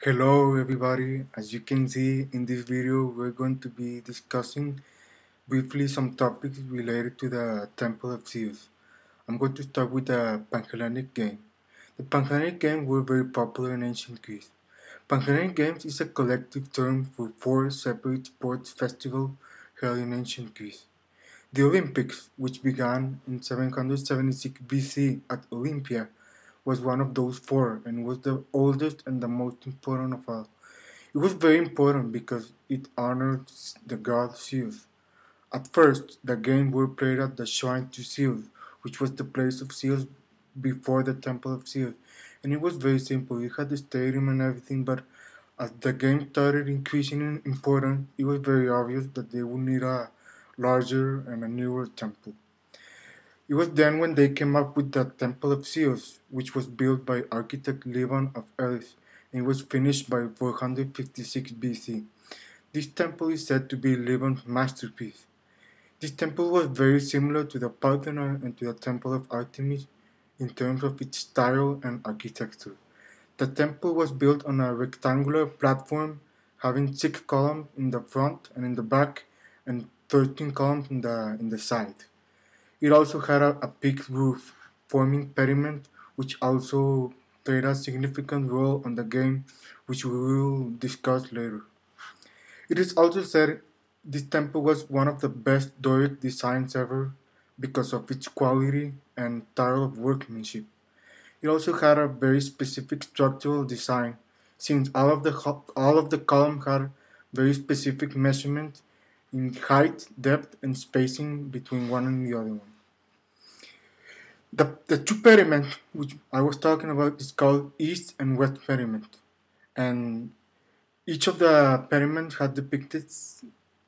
Hello everybody, as you can see in this video we're going to be discussing briefly some topics related to the Temple of Zeus. I'm going to start with the Panhellenic game. The Panhellenic games were very popular in ancient Greece. Panhellenic games is a collective term for four separate sports festivals held in ancient Greece. The Olympics, which began in 776 BC at Olympia, was one of those four and was the oldest and the most important of all. It was very important because it honored the god Zeus. At first, the games were played at the shrine to Zeus, which was the place of Zeus before the temple of Zeus. And it was very simple. It had the stadium and everything, but as the game started increasing in importance, it was very obvious that they would need a larger and a newer temple. It was then when they came up with the Temple of Zeus, which was built by architect Levan of Elis and was finished by 456 BC. This temple is said to be Levan's masterpiece. This temple was very similar to the Parthenon and to the Temple of Artemis in terms of its style and architecture. The temple was built on a rectangular platform having 6 columns in the front and in the back and 13 columns in the side. It also had a peaked roof, forming pediment, which also played a significant role on the game, which we will discuss later. It is also said this temple was one of the best Doric designs ever because of its quality and style of workmanship. It also had a very specific structural design, since all of the columns had very specific measurements in height, depth, and spacing between one and the other one. The two pediment which I was talking about is called East and West pediment, and each of the pediments had depicted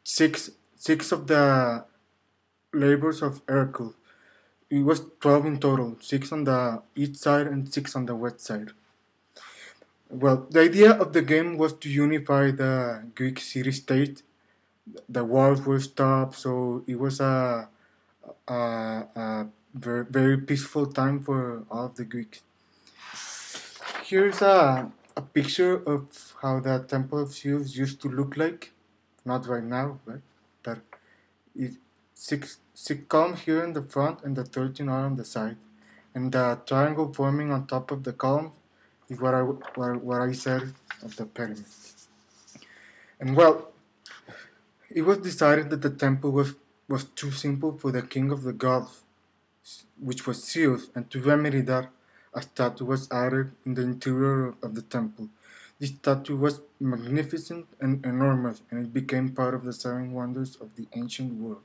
six of the labors of Hercules. It was 12 in total, 6 on the east side and 6 on the west side. Well, the idea of the game was to unify the Greek city-state. The wars were stopped, so it was a very, very peaceful time for all of the Greeks. Here's a picture of how the Temple of Zeus used to look like. Not right now, right? But it six columns here in the front and the 13 are on the side. And the triangle forming on top of the columns is what I said of the pyramid. And well, it was decided that the temple was too simple for the king of the gods, which was Zeus, and to remedy that, a statue was added in the interior of the temple. This statue was magnificent and enormous, and it became part of the seven wonders of the ancient world.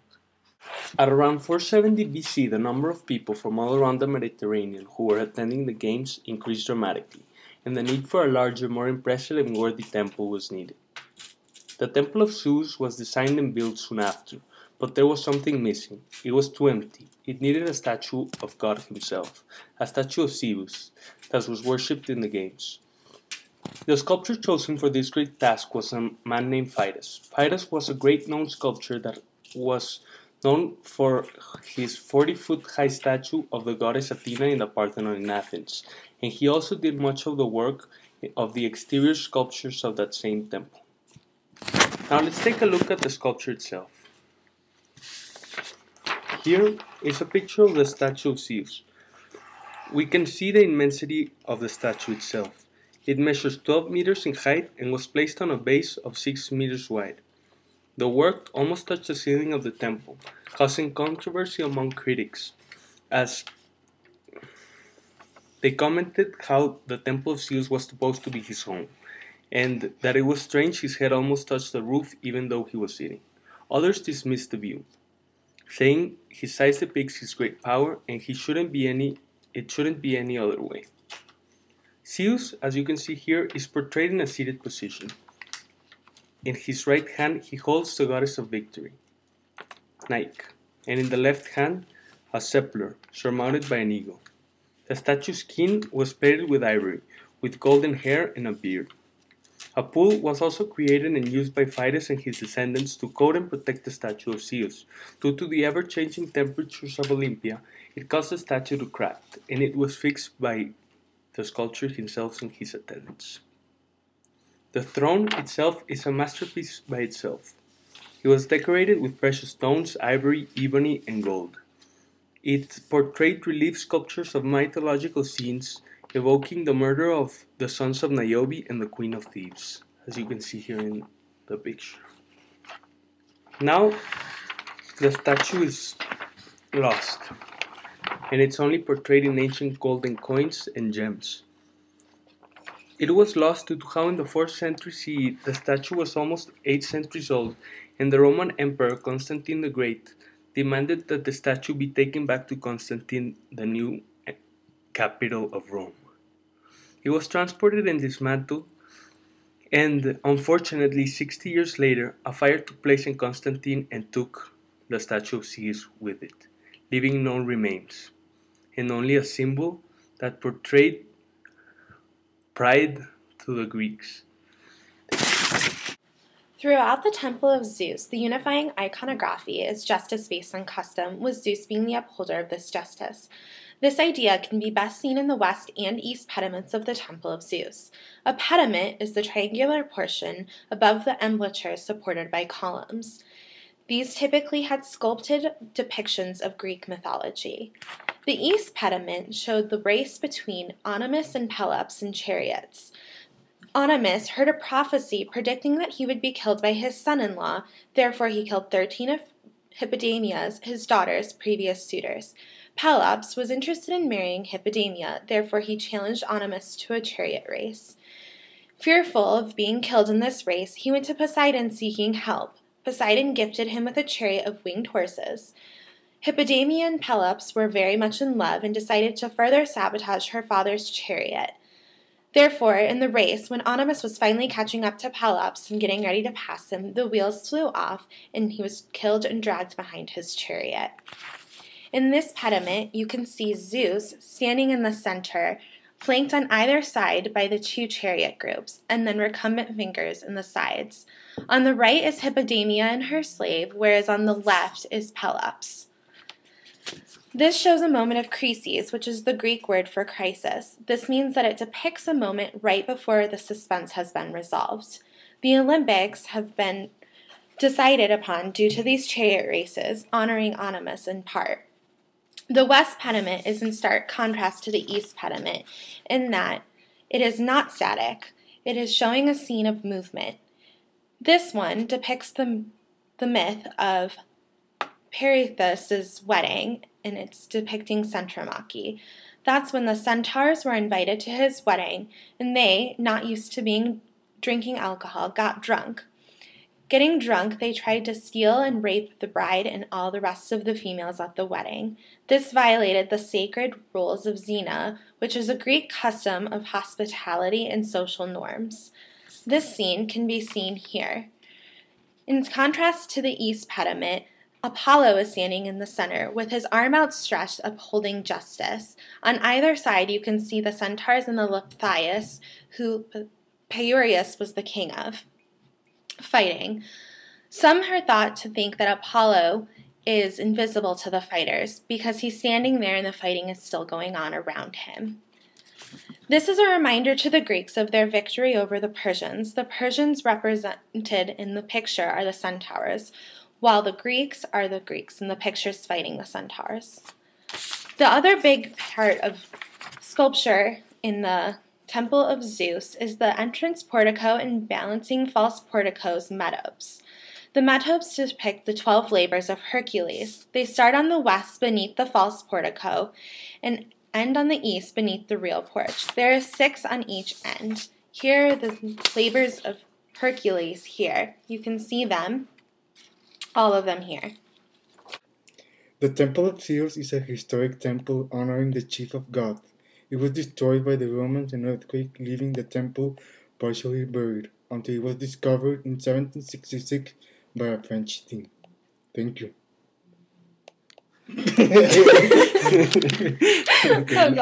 At around 470 BC, the number of people from all around the Mediterranean who were attending the games increased dramatically, and the need for a larger, more impressive and worthy temple was needed. The Temple of Zeus was designed and built soon after, but there was something missing. It was too empty. It needed a statue of God himself, a statue of Zeus, that was worshipped in the games. The sculptor chosen for this great task was a man named Phidias. Phidias was a great known sculptor that was known for his 40-foot high statue of the goddess Athena in the Parthenon in Athens, and he also did much of the work of the exterior sculptures of that same temple. Now let's take a look at the sculpture itself. Here is a picture of the statue of Zeus. We can see the immensity of the statue itself. It measures 12 meters in height and was placed on a base of 6 meters wide. The work almost touched the ceiling of the temple, causing controversy among critics, as they commented how the temple of Zeus was supposed to be his home, and that it was strange his head almost touched the roof even though he was sitting. Others dismissed the view, saying his size depicts his great power and it shouldn't be any other way. Zeus, as you can see here, is portrayed in a seated position. In his right hand he holds the goddess of victory, Nike, and in the left hand a scepter surmounted by an eagle. The statue's skin was plated with ivory, with golden hair and a beard. A pool was also created and used by Phidias and his descendants to coat and protect the statue of Zeus. Due to the ever-changing temperatures of Olympia, it caused the statue to crack, and it was fixed by the sculptor himself and his attendants. The throne itself is a masterpiece by itself. It was decorated with precious stones, ivory, ebony, and gold. It portrayed relief sculptures of mythological scenes evoking the murder of the sons of Niobe and the Queen of Thebes, as you can see here in the picture. Now, the statue is lost, and it's only portrayed in ancient golden coins and gems. It was lost due to how in the 4th century CE the statue was almost 8 centuries old, and the Roman Emperor Constantine the Great demanded that the statue be taken back to Constantine, the new capital of Rome. It was transported and dismantled, and unfortunately 60 years later a fire took place in Constantine and took the statue of Zeus with it, leaving no remains, and only a symbol that portrayed pride to the Greeks. Throughout the Temple of Zeus, the unifying iconography is justice based on custom, with Zeus being the upholder of this justice. This idea can be best seen in the west and east pediments of the Temple of Zeus. A pediment is the triangular portion above the emblature supported by columns. These typically had sculpted depictions of Greek mythology. The east pediment showed the race between Onimus and Pelops in chariots. Onimus heard a prophecy predicting that he would be killed by his son-in-law, therefore he killed 13 of Hippodamia's, his daughter's, previous suitors. Pelops was interested in marrying Hippodamia, therefore he challenged Onimus to a chariot race. Fearful of being killed in this race, he went to Poseidon seeking help. Poseidon gifted him with a chariot of winged horses. Hippodamia and Pelops were very much in love and decided to further sabotage her father's chariot. Therefore, in the race, when Onimus was finally catching up to Pelops and getting ready to pass him, the wheels flew off and he was killed and dragged behind his chariot. In this pediment, you can see Zeus standing in the center, flanked on either side by the 2 chariot groups, and then recumbent fingers in the sides. On the right is Hippodamia and her slave, whereas on the left is Pelops. This shows a moment of krisis, which is the Greek word for crisis. This means that it depicts a moment right before the suspense has been resolved. The Olympics have been decided upon due to these chariot races, honoring Onimus in part. The west pediment is in stark contrast to the east pediment in that it is not static. It is showing a scene of movement. This one depicts the myth of Perithous' wedding, and it's depicting Centromachi. That's when the centaurs were invited to his wedding, and they, not used to drinking alcohol, got drunk. Getting drunk, they tried to steal and rape the bride and all the rest of the females at the wedding. This violated the sacred rules of Xena, which is a Greek custom of hospitality and social norms. This scene can be seen here. In contrast to the east pediment, Apollo is standing in the center, with his arm outstretched, upholding justice. On either side, you can see the centaurs and the Lephthias, who Peireus was the king of, fighting. Some are thought to think that Apollo is invisible to the fighters because he's standing there and the fighting is still going on around him. This is a reminder to the Greeks of their victory over the Persians. The Persians represented in the picture are the centaurs, while the Greeks are the Greeks in the pictures fighting the centaurs. The other big part of sculpture in the Temple of Zeus is the entrance portico and balancing false porticos metopes. The metopes depict the 12 labors of Hercules. They start on the west beneath the false portico and end on the east beneath the real porch. There are 6 on each end. Here are the labors of Hercules here. You can see them, all of them here. The Temple of Zeus is a historic temple honoring the chief of God. It was destroyed by the Romans in an earthquake, leaving the temple partially buried, until it was discovered in 1766 by a French team. Thank you. Oh, God.